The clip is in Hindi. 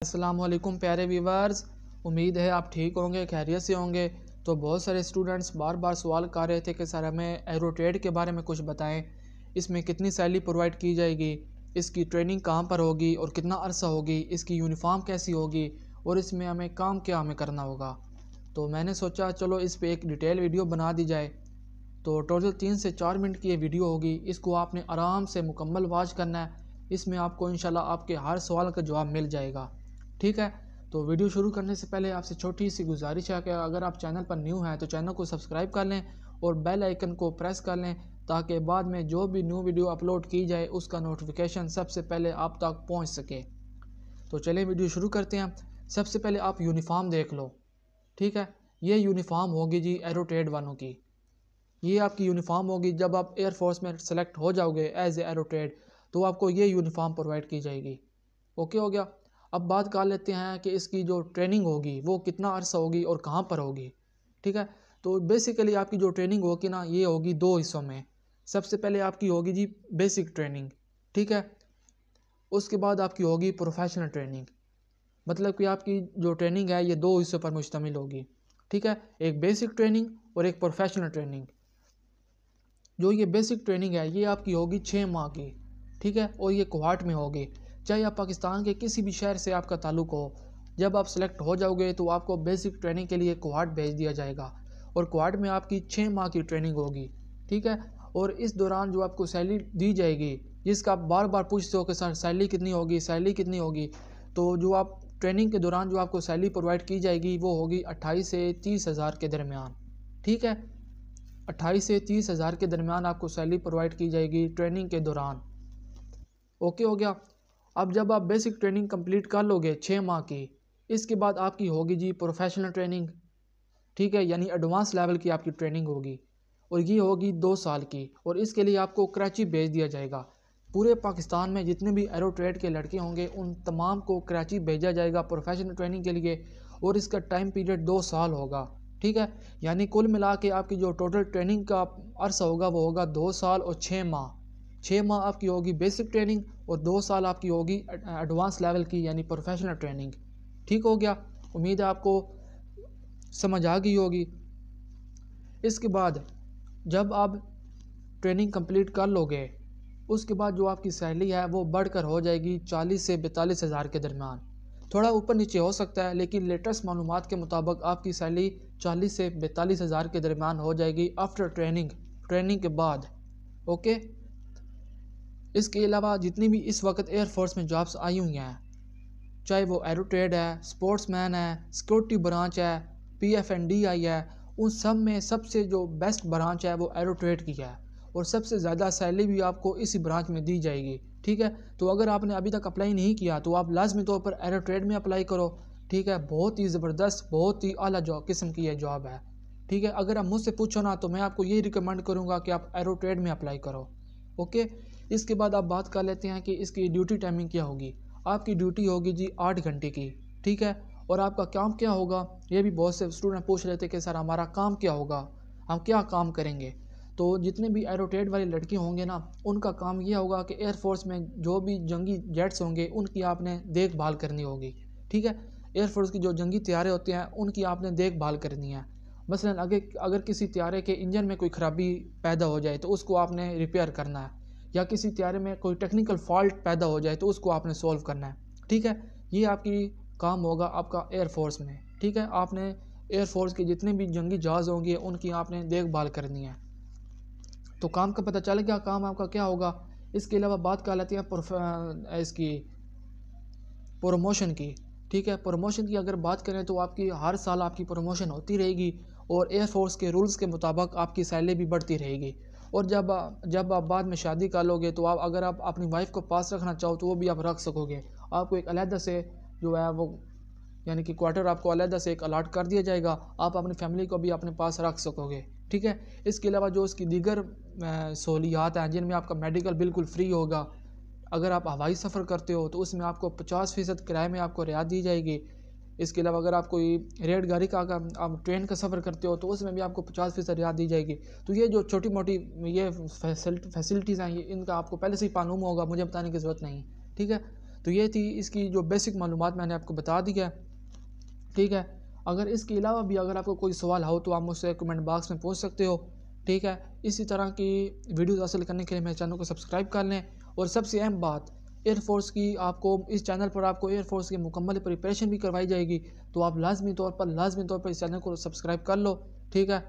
अस्सलाम वालेकुम प्यारे व्यूवर्स। उम्मीद है आप ठीक होंगे, खैरियत से होंगे। तो बहुत सारे स्टूडेंट्स बार बार सवाल कर रहे थे कि सर हमें एरो ट्रेड के बारे में कुछ बताएं, इसमें कितनी सैलरी प्रोवाइड की जाएगी, इसकी ट्रेनिंग कहाँ पर होगी और कितना अरसा होगी, इसकी यूनिफॉर्म कैसी होगी और इसमें हमें काम क्या हमें करना होगा। तो मैंने सोचा चलो इस पर एक डिटेल वीडियो बना दी जाए। तो टोटल 3 से 4 मिनट की ये वीडियो होगी, इसको आपने आराम से मुकम्मल वॉच करना है। इसमें आपको इंशाल्लाह आपके हर सवाल का जवाब मिल जाएगा, ठीक है। तो वीडियो शुरू करने से पहले आपसे छोटी सी गुजारिश है कि अगर आप चैनल पर न्यू हैं तो चैनल को सब्सक्राइब कर लें और बेल आइकन को प्रेस कर लें, ताकि बाद में जो भी न्यू वीडियो अपलोड की जाए उसका नोटिफिकेशन सबसे पहले आप तक पहुंच सके। तो चलिए वीडियो शुरू करते हैं। सबसे पहले आप यूनिफॉर्म देख लो, ठीक है। ये यूनिफॉर्म होगी जी एरो ट्रेड वालों की। ये आपकी यूनिफॉर्म होगी जब आप एयरफोर्स में सेलेक्ट हो जाओगे एज ए एरो ट्रेड, तो आपको ये यूनिफॉर्म प्रोवाइड की जाएगी। ओके हो गया। अब बात कर लेते हैं कि इसकी जो ट्रेनिंग होगी वो कितना अरसा होगी और कहाँ पर होगी, ठीक है। तो बेसिकली आपकी जो ट्रेनिंग होगी ना, ये होगी 2 हिस्सों में। सबसे पहले आपकी होगी जी बेसिक ट्रेनिंग, ठीक है। उसके बाद आपकी होगी प्रोफेशनल ट्रेनिंग। मतलब कि आपकी जो ट्रेनिंग है ये 2 हिस्सों पर मुश्तमिल होगी, ठीक है। एक बेसिक ट्रेनिंग और एक प्रोफेशनल ट्रेनिंग। जो ये बेसिक ट्रेनिंग है ये आपकी होगी 6 माह की, ठीक है। और ये कोहाट में होगी, चाहे आप पाकिस्तान के किसी भी शहर से आपका ताल्लुक़ हो। जब आप सेलेक्ट हो जाओगे तो आपको बेसिक ट्रेनिंग के लिए कोहाट भेज दिया जाएगा और कोहाट में आपकी 6 माह की ट्रेनिंग होगी, ठीक है। और इस दौरान जो आपको सैलरी दी जाएगी, जिसका आप बार बार पूछते हो कि सर सैलरी कितनी होगी, सैलरी कितनी होगी, तो जो आप ट्रेनिंग के दौरान जो आपको सैलरी प्रोवाइड की जाएगी वो होगी 28 से 30 हज़ार के दरमियान, ठीक है। 28 से 30 हज़ार के दरमियान आपको सैलरी प्रोवाइड की जाएगी ट्रेनिंग के दौरान। ओके हो गया। अब जब आप बेसिक ट्रेनिंग कंप्लीट कर लोगे 6 माह की, इसके बाद आपकी होगी जी प्रोफेशनल ट्रेनिंग, ठीक है। यानी एडवांस लेवल की आपकी ट्रेनिंग होगी और ये होगी 2 साल की। और इसके लिए आपको कराची भेज दिया जाएगा। पूरे पाकिस्तान में जितने भी एरो ट्रेड के लड़के होंगे उन तमाम को कराची भेजा जाएगा प्रोफेशनल ट्रेनिंग के लिए, और इसका टाइम पीरियड 2 साल होगा, ठीक है। यानी कुल मिला के आपकी जो टोटल ट्रेनिंग का अरसा होगा वो होगा 2 साल और 6 माह। 6 माह आपकी होगी बेसिक ट्रेनिंग और 2 साल आपकी होगी एडवांस लेवल की यानी प्रोफेशनल ट्रेनिंग, ठीक हो गया। उम्मीद है आपको समझ आ गई होगी। इसके बाद जब आप ट्रेनिंग कंप्लीट कर लोगे, उसके बाद जो आपकी सैलरी है वो बढ़कर हो जाएगी 40 से 42 हज़ार के दरमियान। थोड़ा ऊपर नीचे हो सकता है, लेकिन लेटेस्ट मालूमात के मुताबिक आपकी सैलरी 40 से 42 हज़ार के दरमियान हो जाएगी आफ्टर ट्रेनिंग के बाद, ओके। इसके अलावा जितनी भी इस वक्त एयरफोर्स में जॉब्स आई हुई हैं, चाहे वो एरो ट्रेड है, स्पोर्ट्समैन है, सिक्योरिटी ब्रांच है, PFNDI है, उन सब में सबसे जो बेस्ट ब्रांच है वो एरो ट्रेड की है और सबसे ज़्यादा सैलरी भी आपको इसी ब्रांच में दी जाएगी, ठीक है। तो अगर आपने अभी तक अप्लाई नहीं किया तो आप लाजमी तौर पर एरो ट्रेड में अप्लाई करो, ठीक है। बहुत ही ज़बरदस्त, बहुत ही आला जॉब किस्म की यह जॉब है, ठीक है। अगर आप मुझसे पूछो ना तो मैं आपको ये रिकमेंड करूँगा कि आप एरो ट्रेड में अप्लाई करो, ओके। इसके बाद आप बात कर लेते हैं कि इसकी ड्यूटी टाइमिंग क्या होगी। आपकी ड्यूटी होगी जी 8 घंटे की, ठीक है। और आपका काम क्या होगा, ये भी बहुत से स्टूडेंट पूछ रहे थे कि सर हमारा काम क्या होगा, हम क्या काम करेंगे। तो जितने भी एरो ट्रेड वाले लड़के होंगे ना, उनका काम ये होगा कि एयरफोर्स में जो भी जंगी जेट्स होंगे उनकी आपने देखभाल करनी होगी, ठीक है। एयरफोर्स की जो जंगी तैयारे होते हैं उनकी आपने देखभाल करनी है। मसलन अगर किसी तैयारे के इंजन में कोई ख़राबी पैदा हो जाए तो उसको आपने रिपेयर करना है, या किसी तैयारे में कोई टेक्निकल फॉल्ट पैदा हो जाए तो उसको आपने सॉल्व करना है, ठीक है। ये आपकी काम होगा आपका एयरफोर्स में, ठीक है। आपने एयरफोर्स के जितने भी जंगी जहाज़ होंगे उनकी आपने देखभाल करनी है। तो काम का पता चल गया काम आपका क्या होगा। इसके अलावा बात कर लेते हैं इसकी प्रमोशन की, ठीक है। प्रमोशन की अगर बात करें तो आपकी हर साल आपकी प्रमोशन होती रहेगी और एयरफोर्स के रूल्स के मुताबिक आपकी सैलरी भी बढ़ती रहेगी। और जब आप बाद में शादी कर लोगे तो अगर आप अपनी वाइफ को पास रखना चाहो तो वो भी आप रख सकोगे। आपको एक अलहदा से जो है वो यानी कि क्वार्टर आपको अलहदा से एक अलाट कर दिया जाएगा, आप अपनी फैमिली को भी अपने पास रख सकोगे, ठीक है। इसके अलावा जो उसकी दीगर सहूलियात हैं जिनमें आपका मेडिकल बिल्कुल फ्री होगा। अगर आप हवाई सफ़र करते हो तो उसमें आपको 50% किराए में आपको रियायत दी जाएगी। इसके अलावा अगर आप कोई रेलगाड़ी का आप ट्रेन का सफ़र करते हो तो उसमें भी आपको 50% रियायत दी जाएगी। तो ये जो छोटी मोटी ये फैसिलिटीज़ हैं, ये इनका आपको पहले से ही मालूम होगा, मुझे बताने की ज़रूरत नहीं, ठीक है। तो ये थी इसकी जो बेसिक मालूमात मैंने आपको बता दी है, ठीक है। अगर इसके अलावा भी अगर आपको कोई सवाल हो तो आप मुझसे कमेंट बॉक्स में पूछ सकते हो, ठीक है। इसी तरह की वीडियोस हासिल करने के लिए मेरे चैनल को सब्सक्राइब कर लें। और सबसे अहम बात, एयरफोर्स की आपको इस चैनल पर आपको एयरफोर्स की मुकम्मल प्रिपरेशन भी करवाई जाएगी, तो आप लाजमी तौर पर इस चैनल को सब्सक्राइब कर लो, ठीक है।